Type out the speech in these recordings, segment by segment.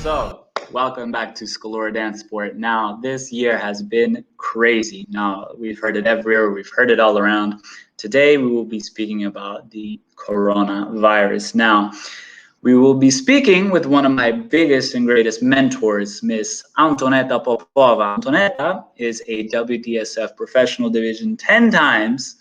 So, welcome back to Scalora DanceSport. Now, this year has been crazy. Now, we've heard it everywhere, we've heard it all around. Today, we will be speaking about the coronavirus. Now, we will be speaking with one of my biggest and greatest mentors, Miss Antoaneta Popova. Antoaneta is a WDSF Professional Division 10 times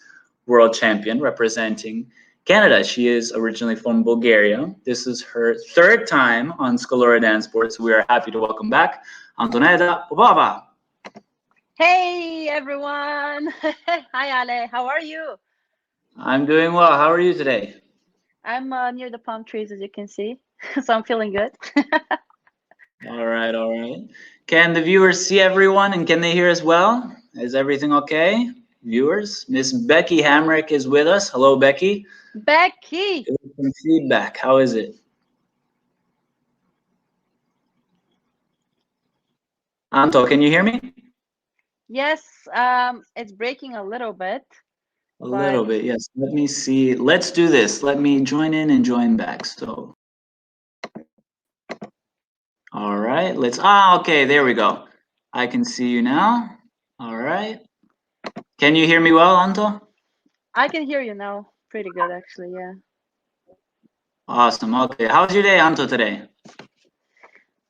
world champion representing Canada. She is originally from Bulgaria. This is her third time on Scalora DanceSport, so we are happy to welcome back Antoaneta Popova. Hey everyone! Hi Ale, how are you? I'm doing well. How are you today? I'm near the palm trees, as you can see, so I'm feeling good. All right, all right. Can the viewers see everyone and can they hear us well? Is everything okay? Viewers, Miss Becky Hamrick is with us. Hello, Becky. Becky! Give us some feedback. How is it? Anto, can you hear me? Yes, it's breaking a little bit. A little bit, yes. Let me see. Let's do this. Let me join in and join back. So, all right. Okay, there we go. I can see you now. All right. Can you hear me well, Anto? I can hear you now. Pretty good, actually, yeah. Awesome. Okay. How's your day, Anto, today?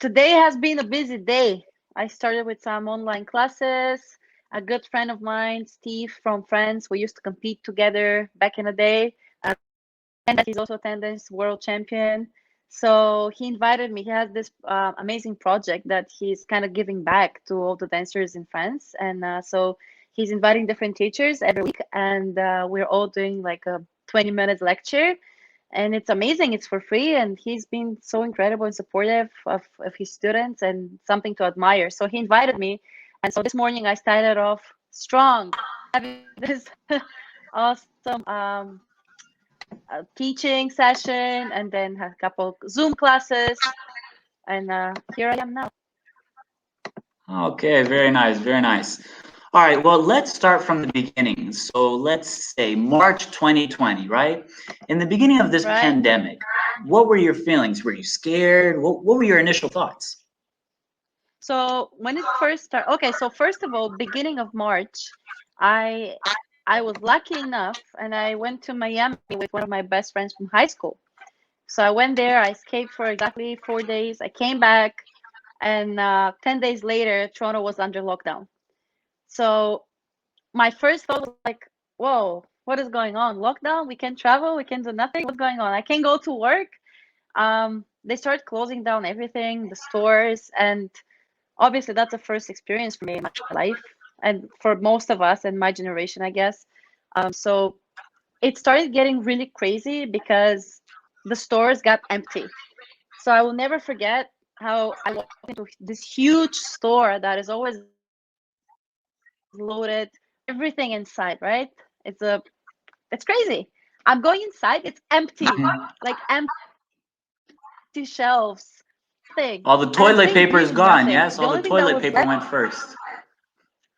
Today has been a busy day. I started with some online classes. A good friend of mine, Steve from France, we used to compete together back in the day. And he's also attendance world champion. So he invited me. He has this amazing project that he's kind of giving back to all the dancers in France. And so he's inviting different teachers every week. And we're all doing like a 20-minute lecture. And it's amazing. It's for free. And he's been so incredible and supportive of his students and something to admire. So he invited me. And so this morning I started off strong, having this awesome teaching session and then a couple Zoom classes. And here I am now. Okay, very nice, very nice. All right, well, let's start from the beginning. So let's say March 2020, right? In the beginning of this pandemic, what were your feelings? Were you scared? What were your initial thoughts? So when it first started, okay, so first of all, beginning of March, I was lucky enough and I went to Miami with one of my best friends from high school. So I went there, I escaped for exactly 4 days. I came back and 10 days later, Toronto was under lockdown. So my first thought was like, whoa, what is going on? Lockdown? We can't travel? We can't do nothing? What's going on? I can't go to work. They started closing down everything, the stores, and obviously that's the first experience for me in my life and for most of us in my generation, I guess. So it started getting really crazy because the stores got empty. So I will never forget how I walked into this huge store that is always loaded, everything inside, right? It's crazy. I'm going inside, it's empty, like empty shelves. Thing. All the toilet paper is gone, yes? All the toilet paper went first.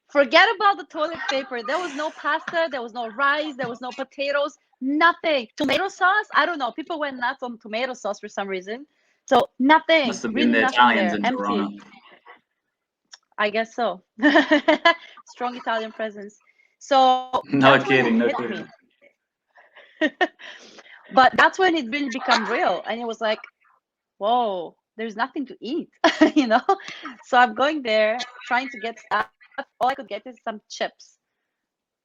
Forget about the toilet paper. There was no pasta, there was no rice, there was no potatoes, nothing. Tomato sauce? I don't know. People went nuts on tomato sauce for some reason. So nothing. Must have been really the nothing Italians there. in Empty. Toronto. I guess so. Strong Italian presence. So No kidding, no kidding. But that's when it really became real. And it was like, whoa, there's nothing to eat, you know? So I'm going there trying to get stuff. All I could get is some chips.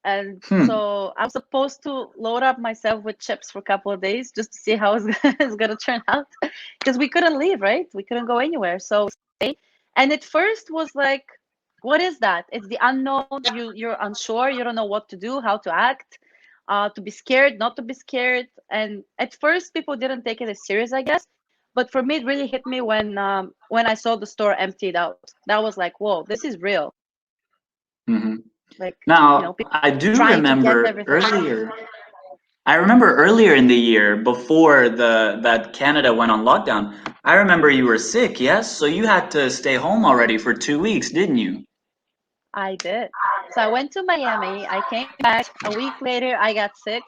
And so I was supposed to load up myself with chips for a couple of days just to see how it's going to turn out. Because we couldn't leave, right? We couldn't go anywhere. So, and at first was like, what is that? It's the unknown. You're unsure. You don't know what to do, how to act, to be scared, not to be scared. And at first, people didn't take it as serious, I guess. But for me, it really hit me when I saw the store emptied out. That was like, whoa, this is real. Mm-hmm. Like, now, I do remember earlier. I remember earlier in the year, before that Canada went on lockdown, I remember you were sick, yes? So you had to stay home already for 2 weeks, didn't you? I did. So I went to Miami. I came back. A week later, I got sick.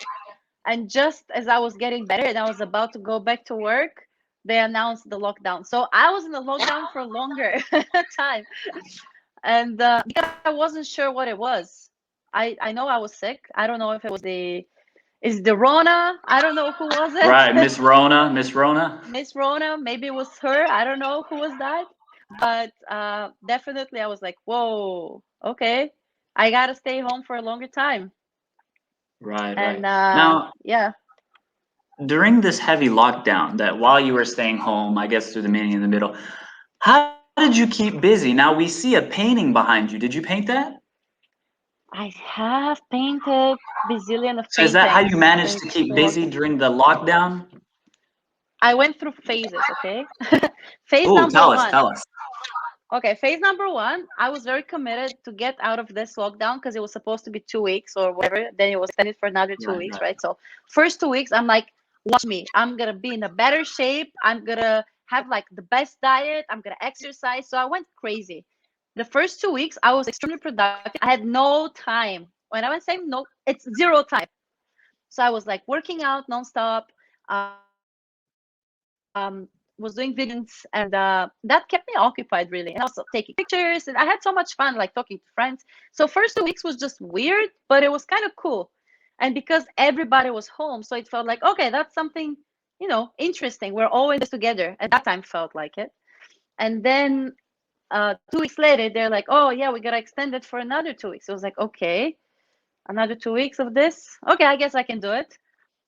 And just as I was getting better and I was about to go back to work, they announced the lockdown. So I was in the lockdown for a longer time, and because I wasn't sure what it was. I know I was sick. I don't know if it was the Rona. I don't know who was it. Right, Miss Rona, Miss Rona. Miss Rona. Maybe it was her. I don't know who was that. But definitely, I was like, whoa, okay, I gotta stay home for a longer time. Right, And right. Now, yeah, during this heavy lockdown, that while you were staying home, I guess through the beginning and the middle, how did you keep busy? Now we see a painting behind you. Did you paint that? I have painted bazillion of So is that how paintings you managed since to keep the busy lockdown. during the lockdown? I went through phases, okay? Phase Oh, number tell us, one. tell us. Okay, phase number one, I was very committed to get out of this lockdown because it was supposed to be 2 weeks or whatever. Then it was extended for another two Right, weeks, right. right? So first 2 weeks, I'm like, watch me. I'm gonna be in a better shape. I'm gonna have like the best diet. I'm gonna exercise. So I went crazy. The first 2 weeks, I was extremely productive. I had no time. When I was saying no, it's zero time. So I was like working out nonstop. Was doing videos and that kept me occupied really. And also taking pictures, and I had so much fun, like talking to friends. So first 2 weeks was just weird, but it was kind of cool. And because everybody was home, so it felt like, okay, that's something, interesting. We're all in this together. At that time, felt like it. And then 2 weeks later, they're like, oh yeah, we gotta extend it for another 2 weeks. I was like, okay, another 2 weeks of this. Okay, I guess I can do it.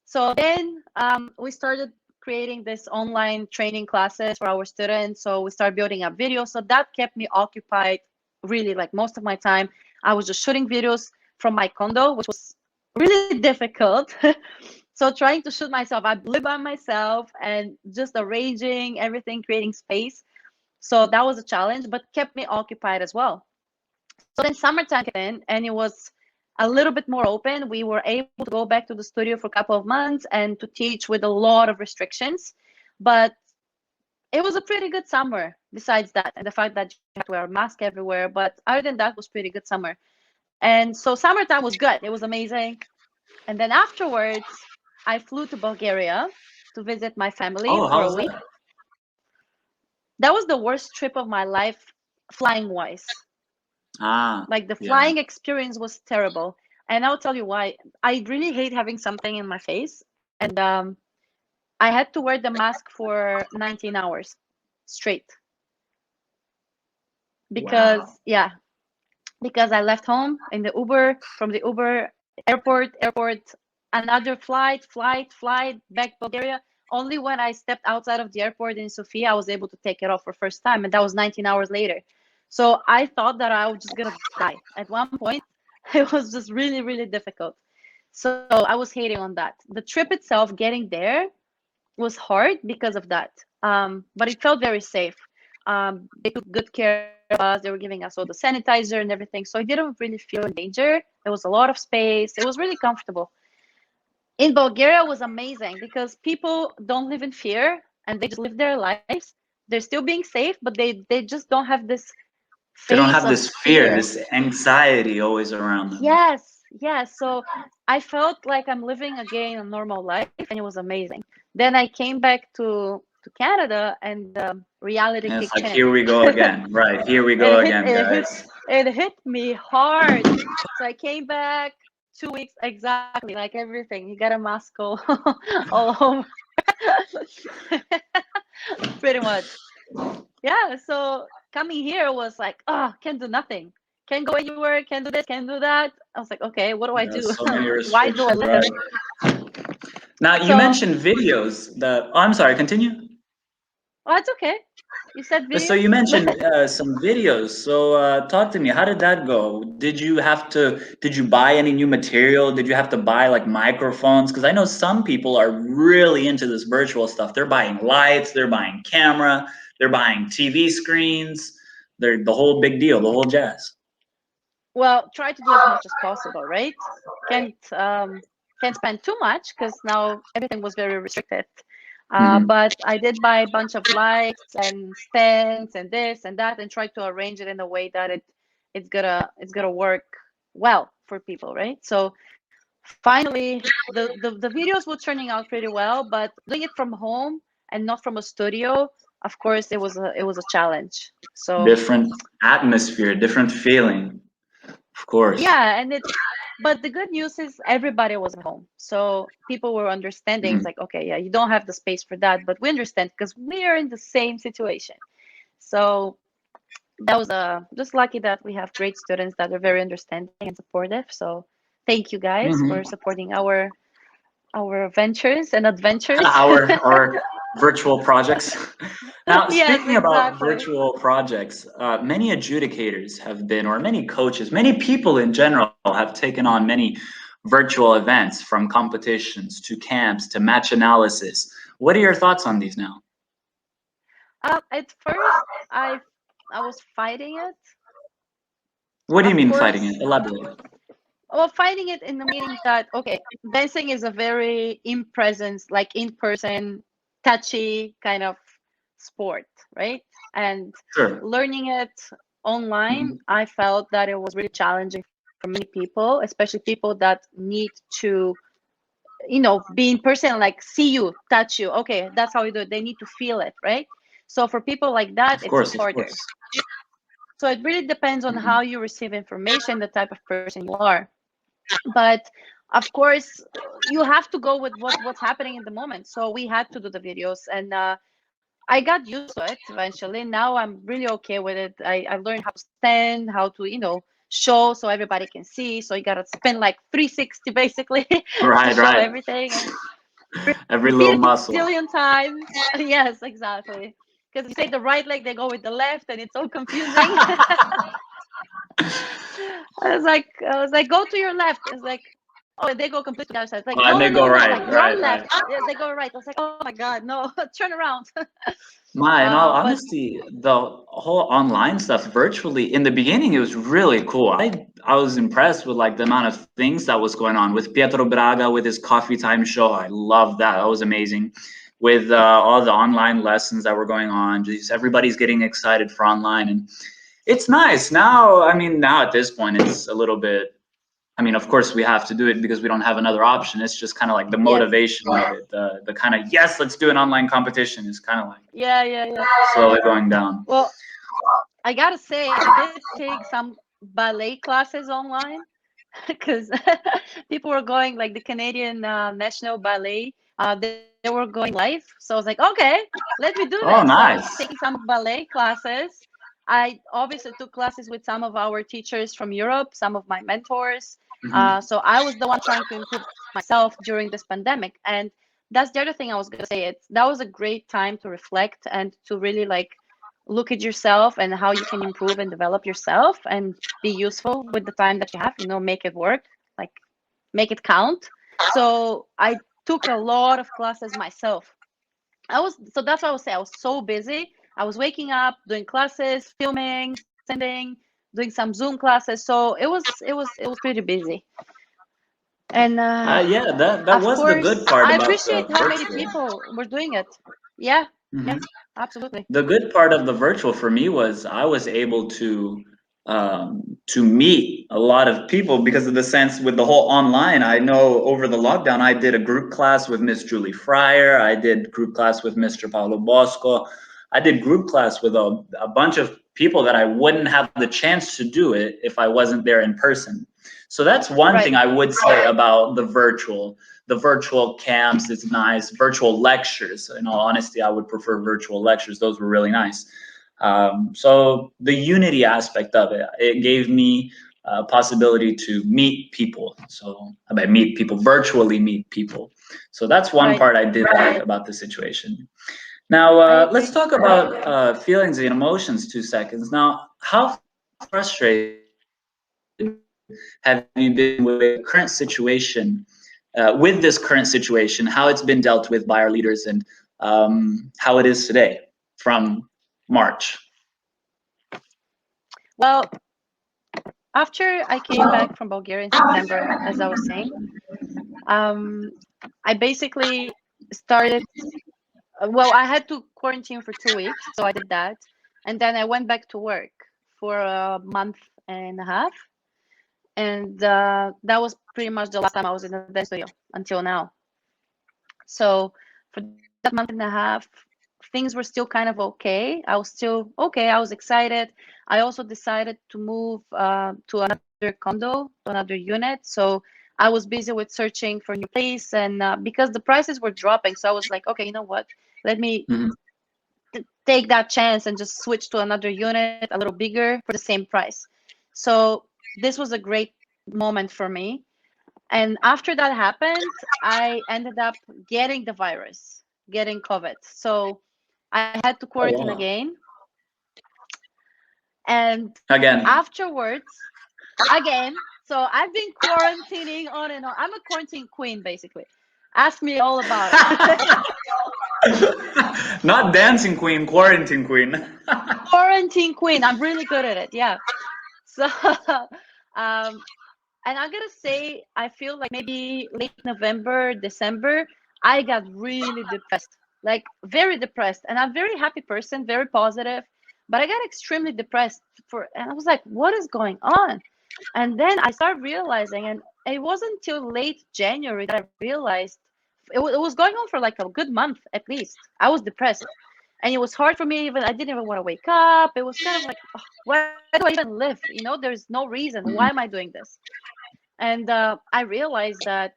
So then we started creating this online training classes for our students. So we started building up videos. So that kept me occupied really like most of my time. I was just shooting videos from my condo, which was really difficult. So trying to shoot myself, I live by myself and just arranging everything, creating space. So that was a challenge, but kept me occupied as well. So then summertime came in and it was a little bit more open. We were able to go back to the studio for a couple of months and to teach with a lot of restrictions. But it was a pretty good summer besides that, and the fact that you have to wear a mask everywhere. But other than that, was pretty good summer. And so summertime was good. It was amazing. And then afterwards, I flew to Bulgaria to visit my family Oh, for how a was week. that? That was the worst trip of my life, flying wise. Ah, Like the yeah. flying experience was terrible. And I'll tell you why. I really hate having something in my face. And I had to wear the mask for 19 hours straight Wow. because, yeah, because I left home in the Uber, from the Uber, airport, another flight back Bulgaria. Only when I stepped outside of the airport in Sofia, I was able to take it off for first time, and that was 19 hours later. So I thought that I was just gonna die. At one point, it was just really, really difficult. So I was hating on that. The trip itself, getting there, was hard because of that. But it felt very safe. They took good care of us. They were giving us all the sanitizer and everything. So I didn't really feel in danger. There was a lot of space. It was really comfortable. In Bulgaria, it was amazing because people don't live in fear and they just live their lives. They're still being safe, but they just don't have this They don't phase have of this fear, fear. this anxiety always around them. Yes, yes. So I felt like I'm living again a normal life, and it was amazing. Then I came back to Canada, and reality And it's kicked like, in. here we go again. Right, here we go It hit, again, it hit, guys. it hit me hard. So I came back 2 weeks exactly, like everything. You got a mask all, all over, pretty much. Yeah. So coming here was like, oh, can't do nothing. Can't go anywhere. Can't do this. Can't do that. I was like, okay, what do I Yeah, do? so many Why do I restrictions, live? right? Now, you So, mentioned videos that, oh, I'm sorry, continue. oh, it's okay. You said So you videos? mentioned some videos. So talk to me. How did that go? Did you buy any new material? Did you have to buy like microphones? Because I know some people are really into this virtual stuff. They're buying lights, they're buying camera, they're buying TV screens. They're the whole big deal, the whole jazz. Well, try to do as much as possible, right? Can't spend too much because now everything was very restricted. Hmm. But I did buy a bunch of lights and stands and this and that, and try to arrange it in a way that it's gonna work well for people, right? So finally, the videos were turning out pretty well, but doing it from home, and not from a studio, of course it was a challenge. So Different atmosphere, different feeling, of course. yeah, but the good news is everybody was at home, so people were understanding. It's Mhm. like, okay, yeah, you don't have the space for that, but we understand because we are in the same situation. So that was just lucky that we have great students that are very understanding and supportive. So thank you guys Mhm. for supporting our ventures and adventures. Our virtual projects. Now, Yes, speaking about exactly. virtual projects, many adjudicators have been, or many coaches, many people in general have taken on many virtual events, from competitions to camps to match analysis. What are your thoughts on these now? At first, I was fighting it. What do you Of mean fighting it? course, Elaborate. well, fighting it in the meaning that, okay, dancing is a very in presence, like in person, touchy kind of sport, right? And Sure. learning it online, Mhm. I felt that it was really challenging for many people, especially people that need to, be in person, like see you, touch you. Okay, that's how you do it. They need to feel it, right? So for people like that, Of it's course, of harder. course. So it really depends on how Mhm. you receive information, the type of person you are. But of course, you have to go with what's happening in the moment. So we had to do the videos, and I got used to it eventually. Now I'm really okay with it. I learned how to stand, how to, show so everybody can see. So you gotta spin like 360 basically to Right, show right. everything and Every repeat little it muscle. a zillion times. Yes, exactly. Because you say the right leg, they go with the left, and it's so confusing. I was like, go to your left. It's like, oh, they go completely to the other side. It's like, And no, no, they no, go no, no. right, Like your right, right. left. Yeah, they go right. I was like, oh my God, no, turn around. My, in all But honesty, the whole online stuff virtually in the beginning, it was really cool. I was impressed with like the amount of things that was going on with Pietro Braga with his coffee time show. I love that. That was amazing. With all the online lessons that were going on, just everybody's getting excited for online, and it's nice now. I mean, now at this point, it's a little bit. I mean, of course, we have to do it because we don't have another option. It's just kind of like the yes, motivation of it, the kind of yes, let's do an online competition is kind of like yeah, yeah, yeah. slowly going down. Well, I gotta say, I did take some ballet classes online because people were going, like the Canadian National Ballet. They were going live, so I was like, okay, let me do Oh, this. So I was nice. taking some ballet classes. I obviously took classes with some of our teachers from Europe, some of my mentors. Hmm. So I was the one trying to improve myself during this pandemic, and that's the other thing I was gonna say. That was a great time to reflect and to really like look at yourself and how you can improve and develop yourself and be useful with the time that you have, make it work, like make it count. So I took a lot of classes myself. So that's what I would say. I was so busy. I was waking up, doing classes, filming, sending, doing some Zoom classes. So it was pretty busy. And Yeah, that of was the good course, part I about the appreciate how many virtual. people were doing it. Yeah, yeah, Hmm. absolutely. The good part of the virtual for me was I was able to meet a lot of people because of the sense with the whole online. I know over the lockdown I did a group class with Miss Julie Fryer. I did group class with Mr. Paulo Bosco. I did group class with a bunch of people that I wouldn't have the chance to do it if I wasn't there in person. So that's one Right. thing I would say about the virtual camps. It's nice. Virtual lectures. In all honesty, I would prefer virtual lectures. Those were really nice. So the unity aspect of it, it gave me a possibility to meet people. So I meet people, virtually meet people. So that's one Right. part I did like about the situation. Now, I let's agree. talk about feelings and emotions 2 seconds. Now, how frustrated have you been with current situation, with this current situation, how it's been dealt with by our leaders, and how it is today from March? Well, after I came back from Bulgaria in September, as I was saying, um, I basically started. Well, I had to quarantine for 2 weeks, so I did that, and then I went back to work for a month and a half, and that was pretty much the last time I was in a dance studio until now. So for that month and a half, things were still kind of okay. I was still okay. I was excited. I also decided to move to another condo, to another unit. So I was busy with searching for a new place, and because the prices were dropping, so I was like, okay, you know what? Let me take that chance and just switch to another unit, a little bigger, for the same price. So this was a great moment for me. And after that happened, I ended up getting the virus, getting COVID. So I had to quarantine again. And Again. afterwards, again, so I've been quarantining on and on. I'm a quarantine queen, basically. Ask me all about it. Not dancing queen, quarantine queen. Quarantine queen. I'm really good at it. Yeah. So, and I'm gonna say, I feel like maybe late November, December, I got really depressed, like very depressed. And I'm a very happy person, very positive, but I got extremely depressed and I was like, what is going on? And then I started realizing, and it wasn't until late January that I realized it was going on for like a good month at least. I was depressed, and it was hard for me. Even I didn't even want to wake up. It was kind of like, oh, why do I even live? There's no reason. Why am I doing this? And I realized that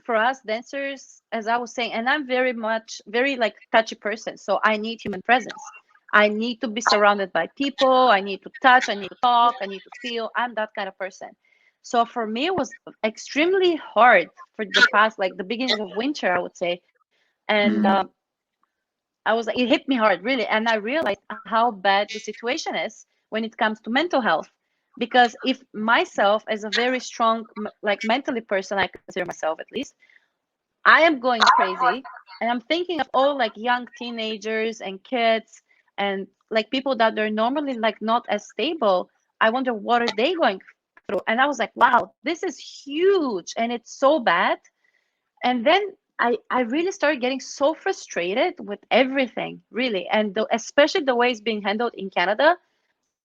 for us dancers, as I was saying, and I'm very like touchy person, so I need human presence. I need to be surrounded by people. I need to touch. I need to talk. I need to feel. I'm that kind of person. So for me, it was extremely hard for the past, like the beginning of winter, I would say. And I was like, it hit me hard, really. And I realized how bad the situation is when it comes to mental health. Because if myself, as a very strong, like mentally person, I consider myself at least, I am going crazy, and I'm thinking of all like young teenagers and kids and like people that are normally like not as stable. I wonder what are they going through. And I was like, wow, this is huge and it's so bad. And then I really started getting so frustrated with everything, really. And especially the way it's being handled in Canada.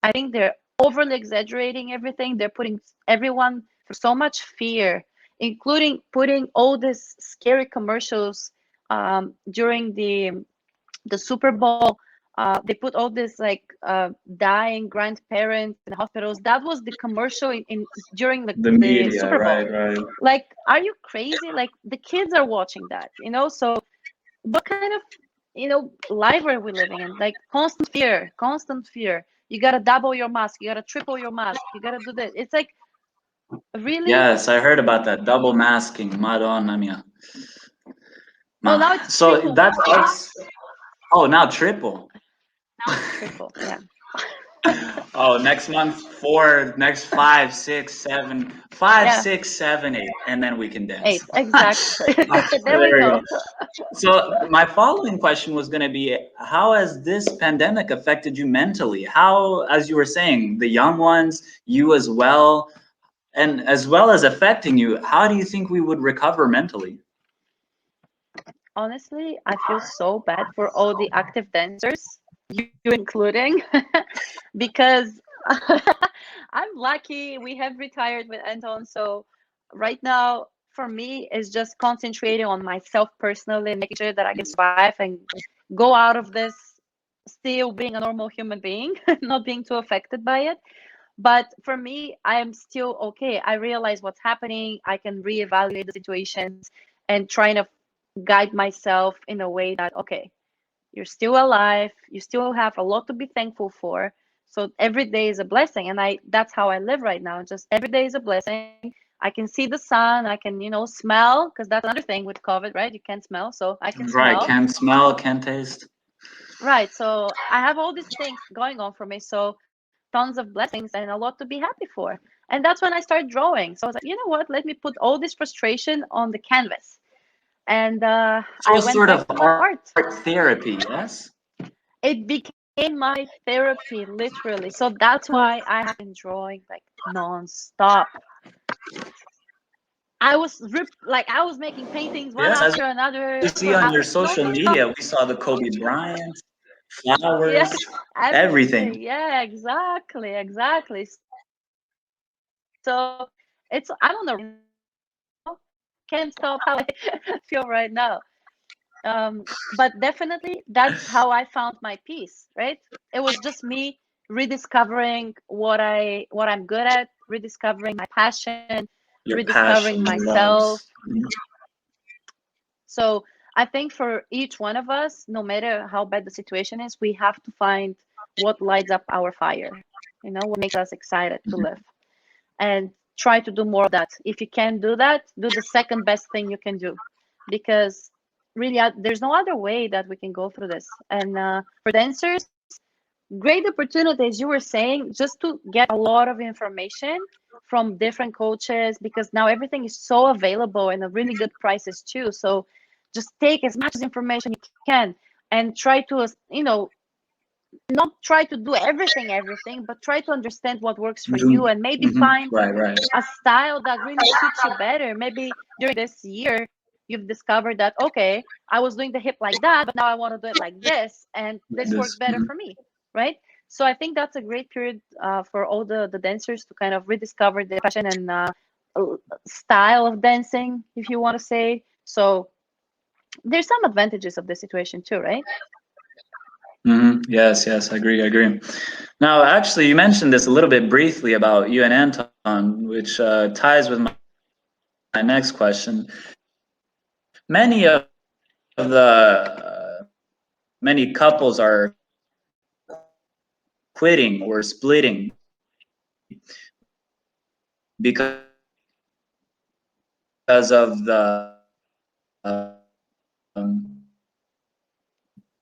I think they're overly exaggerating everything. They're putting everyone through so much fear, including putting all these scary commercials during the Super Bowl. They put all this like dying grandparents in hospitals. That was the commercial in during the the media, Super Bowl. right. Like, are you crazy? Like, the kids are watching that, So what kind of life are we living in? Like, constant fear, constant fear. You gotta double your mask, you gotta triple your mask, you gotta do this. It's like, really? Yes, I heard about that double masking. Madonna mia. Oh, now it's so triple. that's oh, now triple. Now it's triple, yeah. Oh, next month, next 5, 6, 7, 5, Yeah. 6, 7, 8, and then we can dance. 8, exactly. There we go. So my following question was going to be, how has this pandemic affected you mentally? How, as you were saying, the young ones, you as well, and as well as affecting you, how do you think we would recover mentally? Honestly, I feel so bad for all the active dancers, you including, because I'm lucky. We have retired with Anton, so right now for me is just concentrating on myself personally, making sure that I can survive and go out of this still being a normal human being, not being too affected by it. But for me, I am still okay. I realize what's happening. I can reevaluate the situations and trying to guide myself in a way that, okay, you're still alive, you still have a lot to be thankful for. So every day is a blessing, and that's how I live right now. Just every day is a blessing. I can see the sun, I can smell, because that's another thing with COVID, right? You can't smell, so I can Right, smell. can't smell, can't taste. Right, so I have all these things going on for me, so tons of blessings and a lot to be happy for. And that's when I started drawing. So I was like, you know what, let me put all this frustration on the canvas. And So I went sort back of to my art. therapy, yes? It became my therapy, literally. So that's why I have been drawing like non-stop. I was I was making paintings one Yes, as after another we see on your social non-stop. media, we saw the Kobe Bryant, Yeah, flowers, everything. everything. Yeah, exactly. So it's, I don't know, can't stop how I feel right now. But definitely that's how I found my peace, right? It was just me rediscovering what I'm good at, rediscovering my passion, Your rediscovering passion, your myself. loves. Mhm. So I think for each one of us, no matter how bad the situation is, we have to find what lights up our fire, what makes us excited to live, and try to do more of that. If you can't do that, do the second best thing you can do, because really there's no other way that we can go through this. And for dancers, great opportunity, as you were saying, just to get a lot of information from different coaches, because now everything is so available and at really good prices too. So just take as much information you can and try to, not try to do everything, but try to understand what works for you, and maybe find Right, right. a style that really suits you better. Maybe during this year, you've discovered that, okay, I was doing the hip like that, but now I want to do it like this, and Like this worked this. better for me, right? So I think that's a great period for all the dancers to kind of rediscover their passion and style of dancing, if you want to say. So there's some advantages of the situation too, right? Yes, yes, I agree, I agree. Now, actually, you mentioned this a little bit briefly about you and Anton, which ties with my next question. Many of many couples are quitting or splitting because of the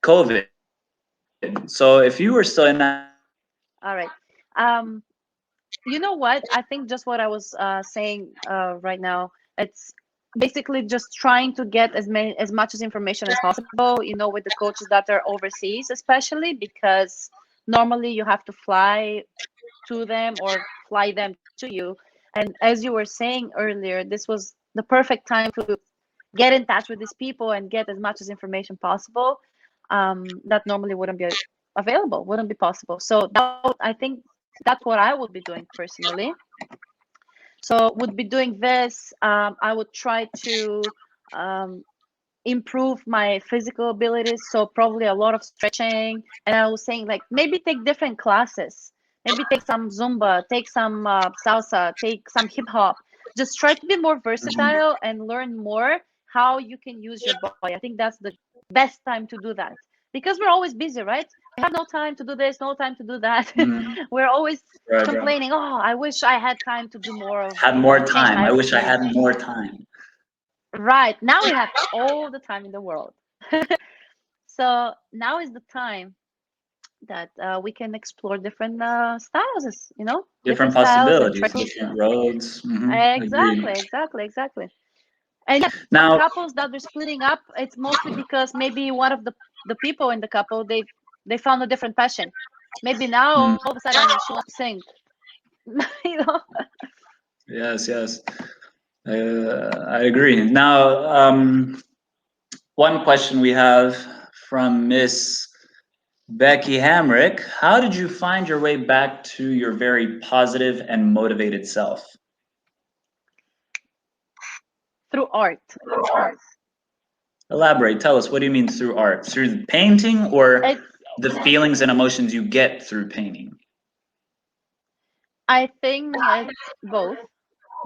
COVID. So if you were still in that, All right. Um, you know what? I think just what I was saying right now. It's basically just trying to get as much as information as possible. With the coaches that are overseas, especially because normally you have to fly to them or fly them to you. And as you were saying earlier, this was the perfect time to get in touch with these people and get as much as information possible. That normally wouldn't be available, wouldn't be possible. So I think that's what I would be doing personally. So would be doing this. I would try to um, improve my physical abilities. So probably a lot of stretching. And I was saying, like, maybe take different classes. Maybe take some Zumba, take some salsa, take some hip hop. Just try to be more versatile and learn more how you can use your body. I think that's the best time to do that, because we're always busy, right? We have no time to do this, no time to do that. We're always right, right, complaining, oh, I wish I had time to do more of, had more change time. my I wish I routine. had more time. Right. Now we have all the time in the world. So now is the time that we can explore different styles, different Different styles, and try possibilities, to. different roads. Agreed. Exactly. And yes, some Now, couples that are splitting up, it's mostly because maybe one of the people in the couple, they found a different passion. Maybe now mm, all of a sudden she wants to sing. you know. yes, yes, I agree. Now, one question we have from Miss Becky Hamrick: how did you find your way back to your very positive and motivated self? Through art. Elaborate. Tell us. What do you mean through art? Through painting, or It's the feelings and emotions you get through painting? I think it's both,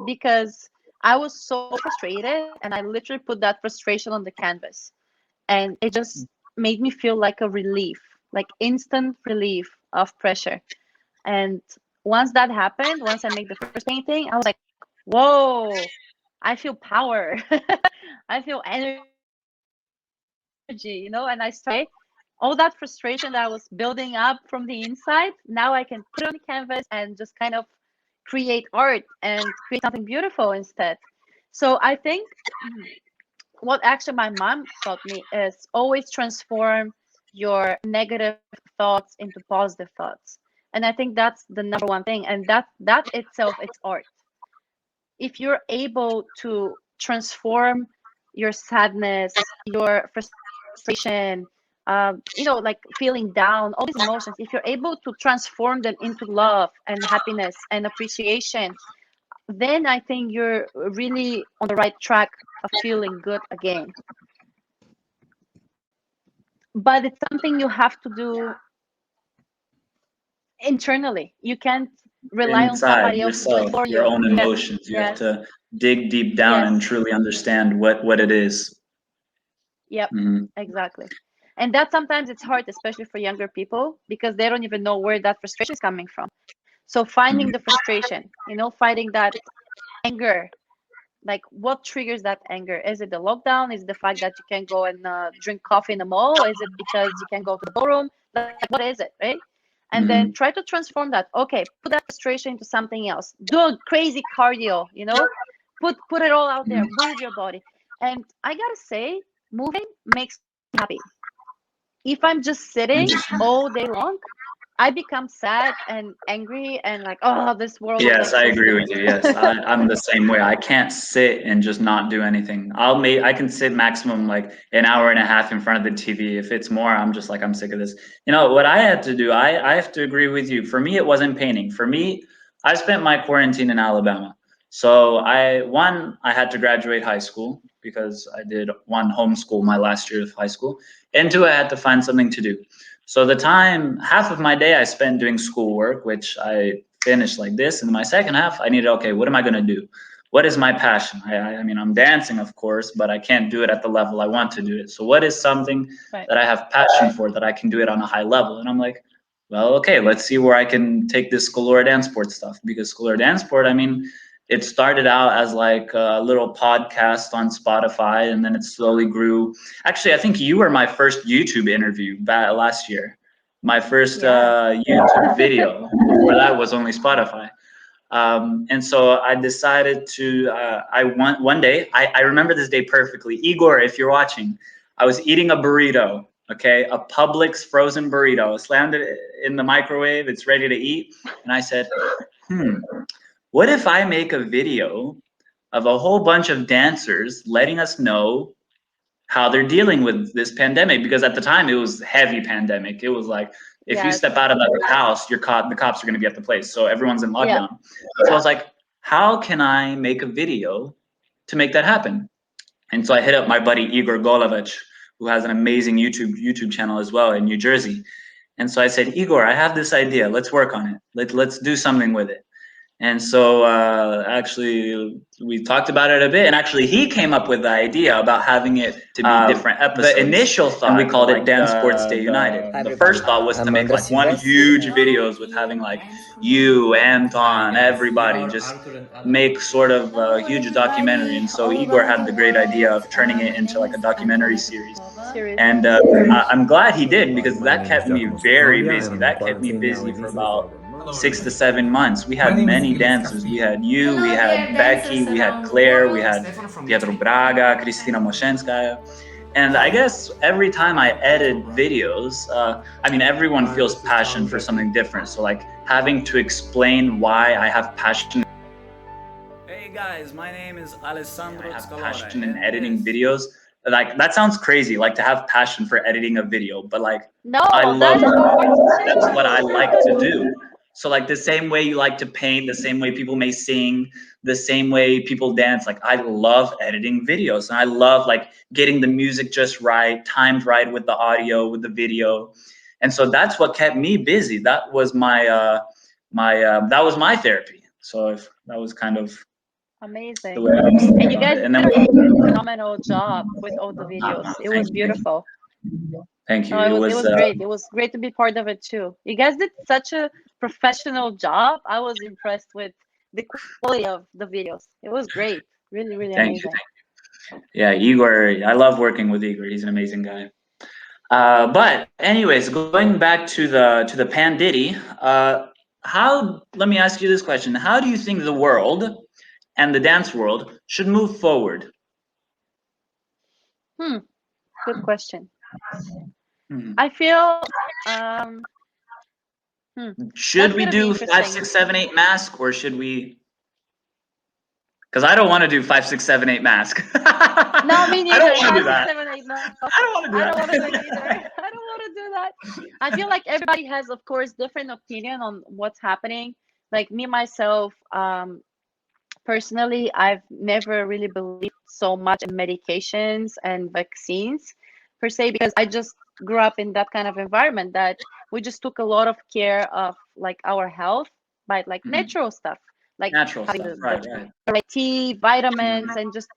because I was so frustrated and I literally put that frustration on the canvas, and it just made me feel like a relief, like instant relief of pressure. And once that happened, once I made the first painting, I was like, whoa, I feel power. I feel energy, and I started all that frustration that I was building up from the inside. Now I can put it on the canvas and just kind of create art and create something beautiful instead. So I think what actually my mom taught me is always transform your negative thoughts into positive thoughts. And I think that's the number one thing. And that itself, it's art. If you're able to transform your sadness, your frustration, like feeling down, all these emotions, if you're able to transform them into love and happiness and appreciation, then I think you're really on the right track of feeling good again. but it's something you have to do internally. You can't rely on Inside somebody else to do it yourself, for your you. own Yes, emotions. You have yes, to dig deep down and yes. truly understand what it is. Yep, Mhm. exactly. And that sometimes it's hard, especially for younger people, because they don't even know where that frustration is coming from. So finding Mhm. the frustration, fighting that anger, like what triggers that anger? Is it the lockdown? Is it the fact that you can't go and drink coffee in the mall? Is it because you can't go to the ballroom? Like, what is it, right? And then Mhm. try to transform that. Okay, put that frustration into something else. Do a crazy cardio, put it all out there. Mhm. Move your body. And I gotta say, moving makes me happy. If I'm just sitting Interesting. all day long, I become sad and angry and like, oh, this world doesn't Yes, I exist agree to with me. you. Yes, I'm the same way. I can't sit and just not do anything. I can sit maximum like an hour and a half in front of the TV. If it's more, I'm just like, I'm sick of this. What I had to do, I have to agree with you. For me, it wasn't painting. For me, I spent my quarantine in Alabama. So I had to graduate high school because I did one homeschool my last year of high school, and two, I had to find something to do. So half of my day I spent doing schoolwork, which I finished like this. And my second half, I needed, okay, what am I going to do? What is my passion? I mean, I'm dancing, of course, but I can't do it at the level I want to do it. So what is something Right. that I have passion for that I can do it on a high level? And I'm like, well, okay, let's see where I can take this Scalora DanceSport stuff, because Scalora DanceSport, I mean, it started out as like a little podcast on Spotify, and then it slowly grew. Actually, I think you were my first YouTube interview back last year. My first Yes. YouTube video. Before that was only Spotify. And so I decided to. One day. I remember this day perfectly. Igor, if you're watching, I was eating a burrito. Okay, a Publix frozen burrito. I slammed it in the microwave. It's ready to eat, and I said, "Hmm, what if I make a video of a whole bunch of dancers letting us know how they're dealing with this pandemic?" Because at the time it was heavy pandemic. It was like, if you Yes. step out of the house, you're caught. The cops are going to be at the place. So everyone's in Yeah. lockdown. So I was like, how can I make a video to make that happen? And so I hit up my buddy Igor Golovich, who has an amazing YouTube channel as well in New Jersey. And so I said, Igor, I have this idea. Let's work on it. Let's do something with it. And so actually, we talked about it a bit, and actually, he came up with the idea about having it to be different episodes. The initial thought, and we called it Dance Sports Stay United. Hi The everybody, first thought was to I'm make like Andras one Silvestri. huge videos with having like you, Hi Anton, guys, we everybody, are just Arthur and Adam. make sort of a Hello huge documentary. everybody, And so all Igor over had the the great idea of world. turning it My into name like a is documentary Antoaneta series. Popova. Series. And I'm glad he did, because My that name is kept me Giacomo very Sofoglia and busy. I'm in That kept me quarantine now busy in for Italy for about about a month. 6 to 7 months. We had My name is many Ilyas dancers. We Kaspin. had you, we Hello dear had Becky, dancers we had around the Claire, we world. had Stefano from Pietro Italy. Braga, Kristina Moshenskaya. And I guess every time I edit videos, I mean, everyone Hi, feels this is passion Tom for Becky. something different. So, like, having to explain why I have passion. Hey guys, my name is Alessandro. I have passion in editing videos. Like, that sounds crazy, like to have passion for editing a video, but like, No, I that love is what we're it. teaching That's what I you. like to do. So like the same way you like to paint, the same way people may sing, the same way people dance, like I love editing videos, and I love like getting the music just right, timed right with the audio, with the video. And so that's what kept me busy. That was that was my therapy. So if that was kind of the Amazing. way I was thinking And you about guys it. And did then a phenomenal job with all the videos. It thank was you, beautiful. thank you. No, It it was was great. It was great to be part of it too. You guys did such a professional job. I was impressed with the quality of the videos. It was great. Really, really thank you. amazing. Yeah, Igor. I love working with Igor. He's an amazing guy. But anyways, going back to the Pan Diddy, how? Let me ask you this question: how do you think the world and the dance world should move forward? Hmm, good question. Hmm. I feel um Should that's we gonna be do five, interesting. six, seven, eight mask, or should we? Because I don't want to do 5, 6, 7, 8 mask. No, me I don't neither. want to do Five, six, that. seven, eight. No, I don't want to do I don't want to do it that. either. I don't want to do that. I feel like everybody has, of course, different opinion on what's happening. Like me myself, personally, I've never really believed so much in medications and vaccines per se, because I just grew up in that kind of environment that we just took a lot of care of like our health by like natural stuff, like Natural having stuff, the right, right. right tea, vitamins, and just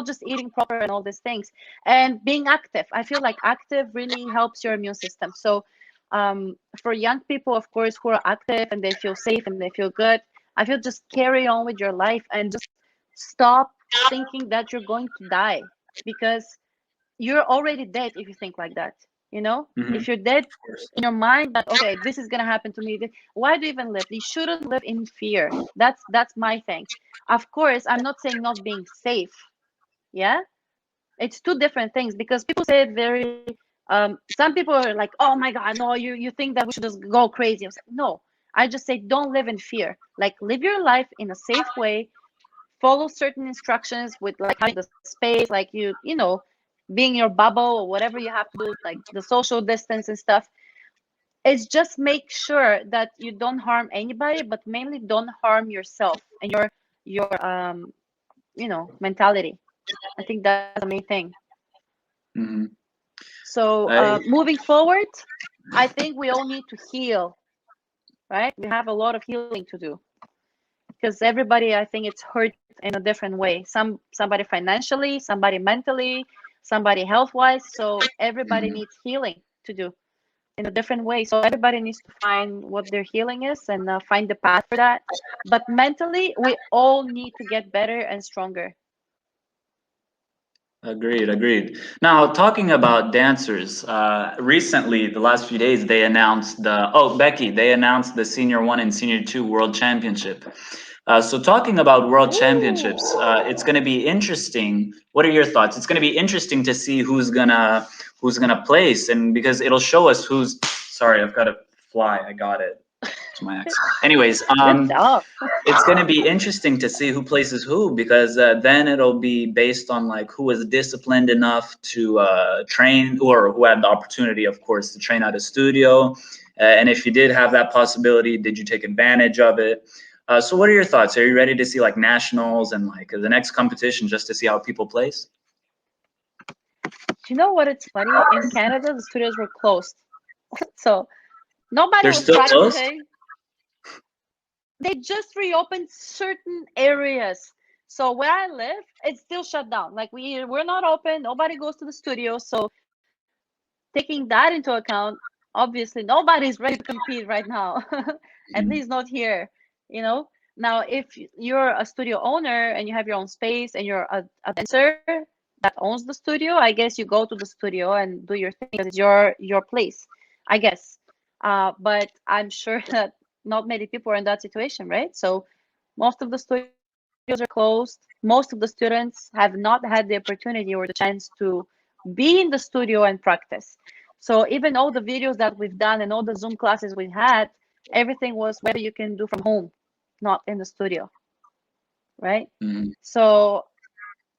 just eating proper and all these things, and being active. I feel like active really helps your immune system. So for young people, of course, who are active and they feel safe and they feel good, I feel just carry on with your life and just stop thinking that you're going to die, because you're already dead if you think like that. If you're dead Of course. in your mind that, okay, this is going to happen to me, why do you even live? You shouldn't live in fear. That's my thing. Of course, I'm not saying not being safe. Yeah, it's two different things, because people say it very some people are like, oh my god, no, you think that we should just go crazy. I was like, no, I just say don't live in fear. Like, live your life in a safe way, follow certain instructions with like having the space, like being your bubble or whatever you have to do, like the social distance and stuff. It's just make sure that you don't harm anybody, but mainly don't harm yourself and your mentality. I think that's the main thing. Hmm. So I, moving forward, I think we all need to heal, right? We have a lot of healing to do, because everybody, I think, it's hurt in a different way. Somebody financially, somebody mentally, somebody health-wise. So everybody mhm. needs healing to do in a different way. So everybody needs to find what their healing is and find the path for that. But mentally, we all need to get better and stronger. Agreed, agreed. Now, talking about dancers, recently, the last few days, they announced Becky, they announced the Senior 1 and Senior 2 World Championship. So talking about World Championships, Ooh. it's going to be interesting. What are your thoughts? It's going to be interesting to see who's gonna place, and because it'll show us who's. Sorry, I've got a fly. I got it. To my ex. Anyways, Good job. it's going to be interesting to see who places who, because then it'll be based on like who was disciplined enough to train, or who had the opportunity, of course, to train at a studio. And if you did have that possibility, did you take advantage of it? So what are your thoughts? Are you ready to see like nationals and like the next competition, just to see how people place? You know what? It's funny. In Canada, the studios were closed. So nobody They're was still closed? practicing. They just reopened certain areas. So where I live, it's still shut down. Like we're not open. Nobody goes to the studio. So taking that into account, obviously nobody's ready to compete right now. At Mhm. least not here. You know. Now, if you're a studio owner and you have your own space and you're a dancer that owns the studio, I guess you go to the studio and do your thing because it's your place, I guess. But I'm sure that not many people are in that situation, right? So most of the studios are closed. Most of the students have not had the opportunity or the chance to be in the studio and practice. So even all the videos that we've done and all the Zoom classes we had, everything was whether you can do from home, not in the studio, right? Mhm. So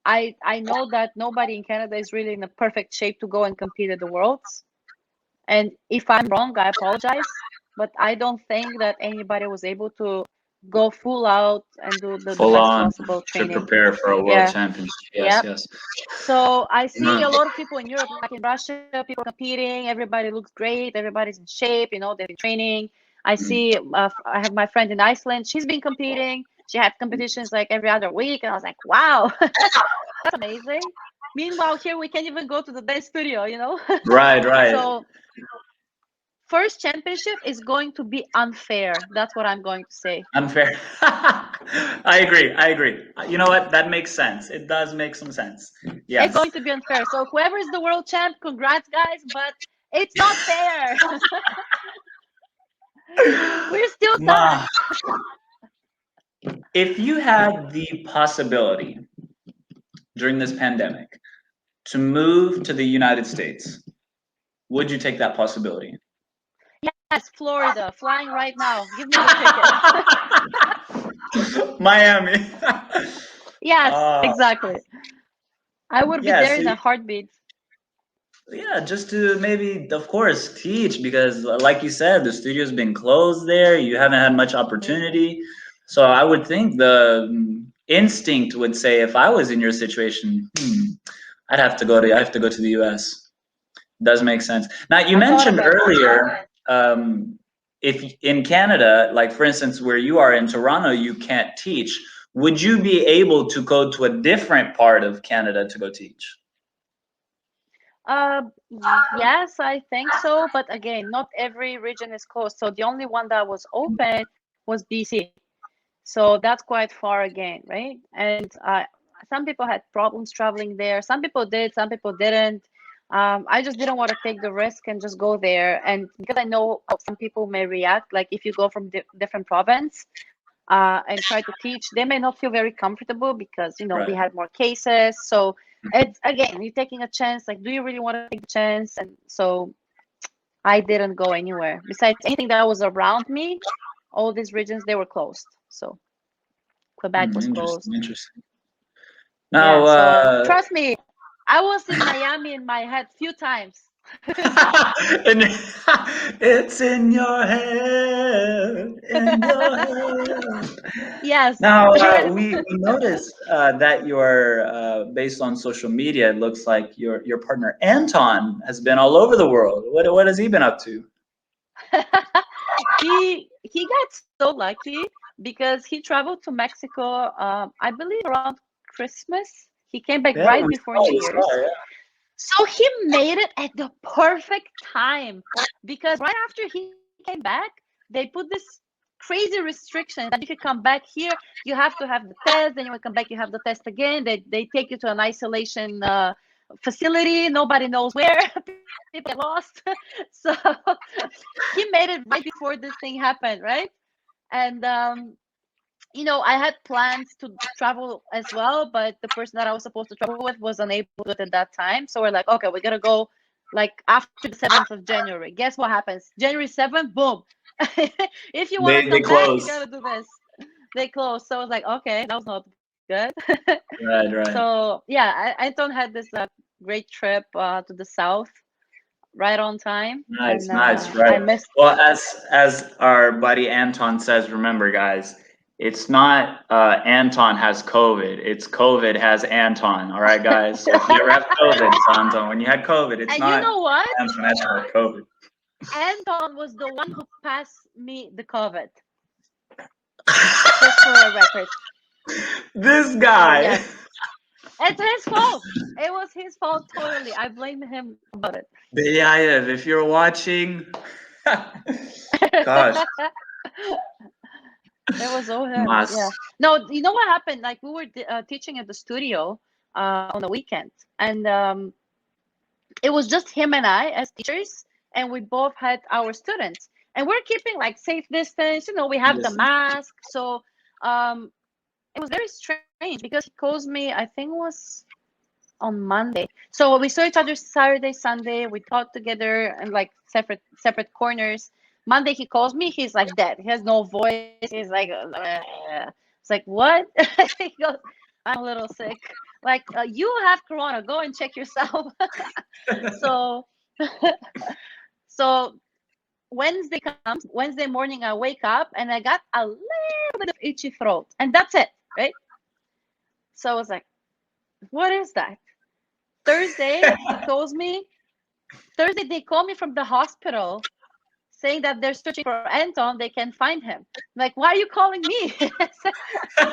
I know that nobody in Canada is really in a perfect shape to go and compete at the Worlds. And if I'm wrong, I apologize. But I don't think that anybody was able to go full out and do the Full best on possible to training. prepare for a world Yeah, championship. Yes, yeah. yes. So I see No. a lot of people in Europe, like in Russia, people competing. Everybody looks great. Everybody's in shape. They've been training. I Mhm. see. I have my friend in Iceland. She's been competing. She had competitions like every other week, and I was like, wow, that's amazing. Meanwhile, here we can't even go to the dance studio. Right, right. So first championship is going to be unfair. That's what I'm going to say. Unfair. I agree. I agree. You know what? That makes sense. It does make some sense. It's Yes. going to be unfair. So whoever is the world champ, congrats, guys. But it's not fair. We're still Ma, sad. if you had the possibility during this pandemic to move to the United States, would you take that possibility? Yes, Florida, flying right now. Give me the ticket. Miami. Yes, uh, exactly. I would be yeah, there so in a heartbeat. yeah, just to maybe, of course, teach, because like you said, the studio's been closed there. You haven't had much Absolutely. opportunity. So I would think the instinct would say, if I was in your situation, I have to go to the US. Does make sense. Now, you I thought mentioned about it. earlier, if in Canada, like for instance, where you are in Toronto, you can't teach. Would you be able to go to a different part of Canada to go teach? Uh, yes, I think so. But again, not every region is closed. So the only one that was open was BC. So that's quite far again, right? And some people had problems traveling there. Some people did, some people didn't. I just didn't want to take the risk and just go there. And because I know how some people may react, like if you go from different province and try to teach, they may not feel very comfortable because, you know, we Right. had more cases. So it's, again, you're taking a chance. Like, do you really want to take a chance? And so I didn't go anywhere. Besides, anything that was around me, all these regions, they were closed. So Quebec was closed. Interesting, interesting. Yeah, Now, so trust me, I was in Miami in my head few times. and it's in your head, in your head. Yes. Now, we noticed that you're based on social media. It looks like your partner Anton has been all over the world. What has he been up to? He got so lucky because he traveled to Mexico, I believe around Christmas. He came back Yeah, right before New we Year's. saw, yeah. So he made it at the perfect time because right after he came back, they put this crazy restriction that if you come back here, you have to have the test. Then you come back, you have the test again. They take you to an isolation facility. Nobody knows where. People get lost. So he made it right before this thing happened, right? And you know, I had plans to travel as well, but the person that I was supposed to travel with was unable to do it at that time. So we're like, okay, we gotta go like after the 7th of January. Guess what happens? January 7th, boom. If you want to They come back, you close. gotta do this. They closed. So I was like, okay, that was not good. Right, right. So yeah, Anton had this great trip to the south right on time, Nice, and nice, I right. missed. Well, as our buddy Anton says, remember, guys, it's not Anton has COVID. It's COVID has Anton. All right, guys. So if you ever have COVID, it's Anton. When you had COVID, it's And you not know what? Antoaneta had COVID. Anton was the one who passed me the COVID, just for a record. This So guy. yes, it's his fault. It was his fault totally. I blame him about it. Belyayev, if you're watching, gosh, It was all him. must. Yeah. No, you know what happened? Like we were teaching at the studio on the weekend, and it was just him and I as teachers, and we both had our students, and we're keeping like safe distance. You know, we have the Listen. mask, so um, it was very strange because he calls me. I think it was on Monday. So we saw each other Saturday, Sunday. We talked together and like separate corners. Monday he calls me. He's like dead. He has no voice. He's like, it's like what? He goes, I'm a little sick. Like you have corona. Go and check yourself. So so Wednesday comes. Wednesday morning I wake up and I got a little bit of itchy throat, and that's it, right? So I was like, what is that? Thursday, he calls me. Thursday, they call me from the hospital saying that they're searching for Anton. They can't find him. I'm like, why are you calling me?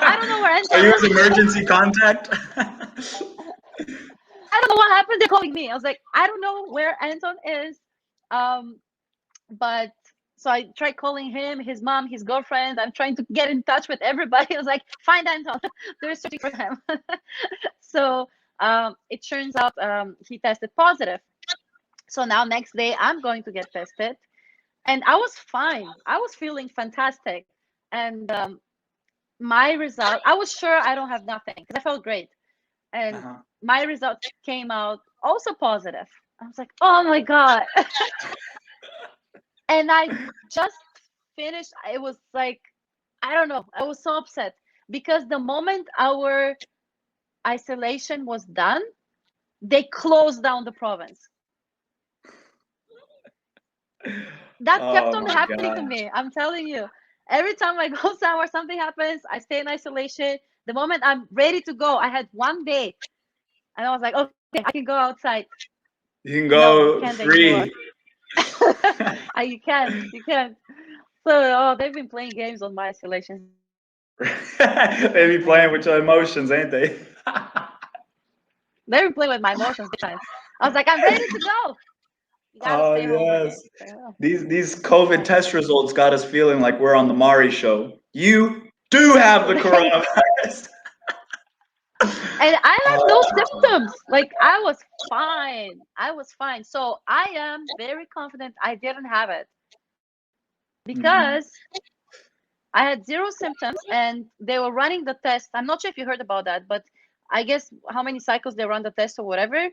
I don't know where Are Anton you is. his emergency contact? I don't know what happened. They're calling me. I was like, I don't know where Anton is. But so I tried calling him, his mom, his girlfriend. I'm trying to get in touch with everybody. I was like, find Anton. They're searching for him. So it turns out he tested positive. So now next day I'm going to get tested, and I was fine. I was feeling fantastic, and my result. I was sure I don't have nothing because I felt great, and Uh-huh. my result came out also positive. I was like, oh my god, and I just finished. It was like, I don't know. I was so upset because the moment our isolation was done, they closed down the province. That kept Oh on my happening to God. me. I'm telling you. Every time I go somewhere, something happens, I stay in isolation. The moment I'm ready to go, I had one day and I was like, okay, I can go outside. You can No, you go can't anymore. free. You can't. You can't. So, oh, they've been playing games on my isolation. They be playing with your emotions, ain't they? They've been playing with my emotions big time. I was like, I'm ready to go. You gotta Oh stay home with me. yes. Like, oh, These COVID test results got us feeling like we're on the Mari show. You do have the coronavirus. and I had no symptoms. Like I was fine. I was fine. So I am very confident I didn't have it because I had zero symptoms and they were running the test. I'm not sure if you heard about that, but I guess how many cycles they run the test or whatever,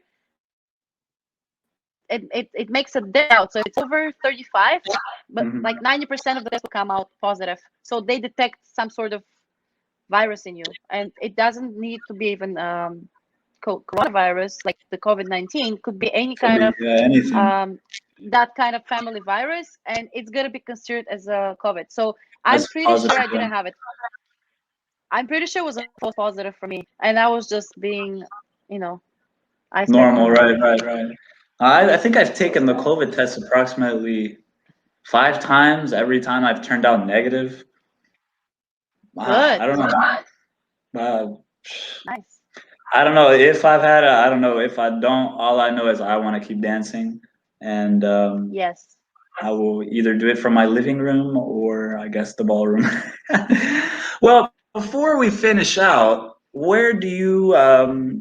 it makes a day out. So if it's over 35, but like 90% of the tests will come out positive. So they detect some sort of virus in you, and it doesn't need to be even coronavirus like the COVID-19. Could be any kind of anything. that kind of family virus, and it's gonna be considered as a COVID. So I'm That's pretty positive. sure I didn't have it. I'm pretty sure it was a false positive for me, and I was just being, isolated. Normal, right. I think I've taken the COVID test approximately 5 times. Every time I've turned out negative. Good. I don't know. Nice. I don't know if I've had it. I don't know if I don't. All I know is I want to keep dancing, and Yes. I will either do it from my living room or I guess the ballroom. Well, before we finish out, where do you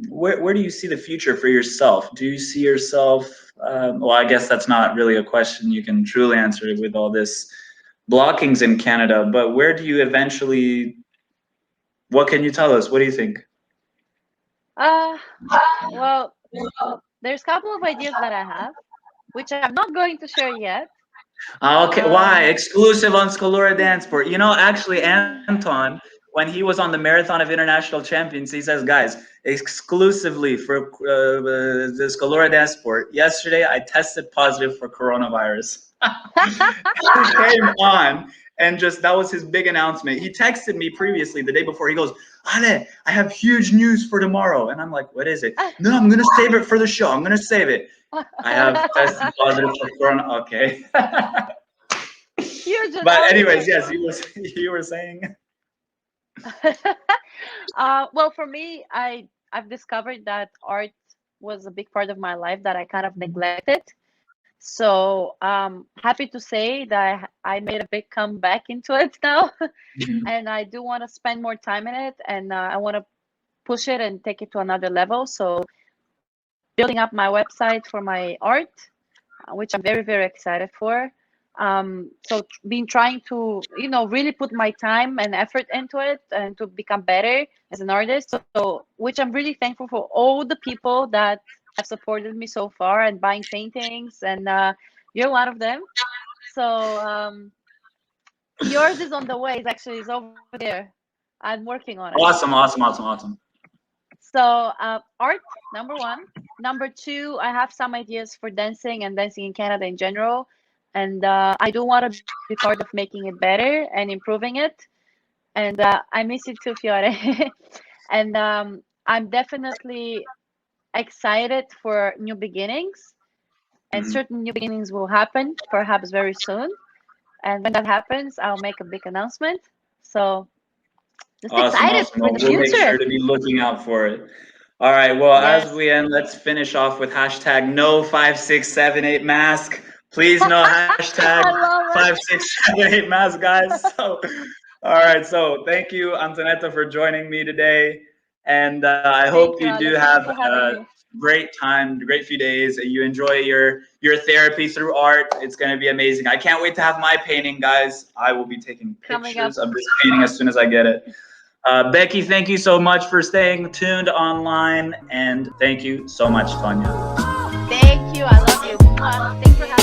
where do you see the future for yourself? Do you see yourself? Well, I guess that's not really a question you can truly answer with all this blockings in Canada. But where do you eventually? What can you tell us? What do you think? Well, there's a couple of ideas that I have, which I'm not going to share yet. Okay, why? Exclusive on Scalora DanceSport. You know, actually, Anton, when he was on the Marathon of International Champions, he says, guys, exclusively for the Scalora DanceSport, yesterday I tested positive for coronavirus. He came on and just, that was his big announcement. He texted me previously the day before. He goes, Ale, I have huge news for tomorrow. And I'm like, what is it? No, I'm going to save it for the show. I'm going to save it. I have tested positive for corona. Okay. Huge But anyways, announcement. yes, you were saying. Well, for me, I've discovered that art was a big part of my life that I kind of neglected. So happy to say that I made a big comeback into it now, and I do want to spend more time in it, and I want to push it and take it to another level. So building up my website for my art, which I'm very, very excited for. So been trying to, really put my time and effort into it and to become better as an artist. So which I'm really thankful for all the people that have supported me so far and buying paintings, and you're one of them. So yours is on the way. It's over there. I'm working on it. Awesome. So art, number one. Number two, I have some ideas for dancing and dancing in Canada in general. And I do want to be part of making it better and improving it. And I miss you too, Fiore. And I'm definitely excited for new beginnings. And certain new beginnings will happen, perhaps very soon. And when that happens, I'll make a big announcement. So just excited Awesome. for Well, the we'll make sure future. to be looking out for it. All right. Well, as Yes. we end, let's finish off with hashtag no 5678 mask. Please no hashtag I love it. 5678 mask, guys. So, all right. So thank you, Antoaneta, for joining me today. And I Thank hope you, you do Alex. Thank you have for having me. great time, great few days. You enjoy your therapy through art. It's going to be amazing. I can't wait to have my painting, guys. I will be taking Coming up. pictures of this painting as soon as I get it. Becky, thank you so much for staying tuned online, and thank you so much, Tanya. Thank you. I love you. Thanks for having me.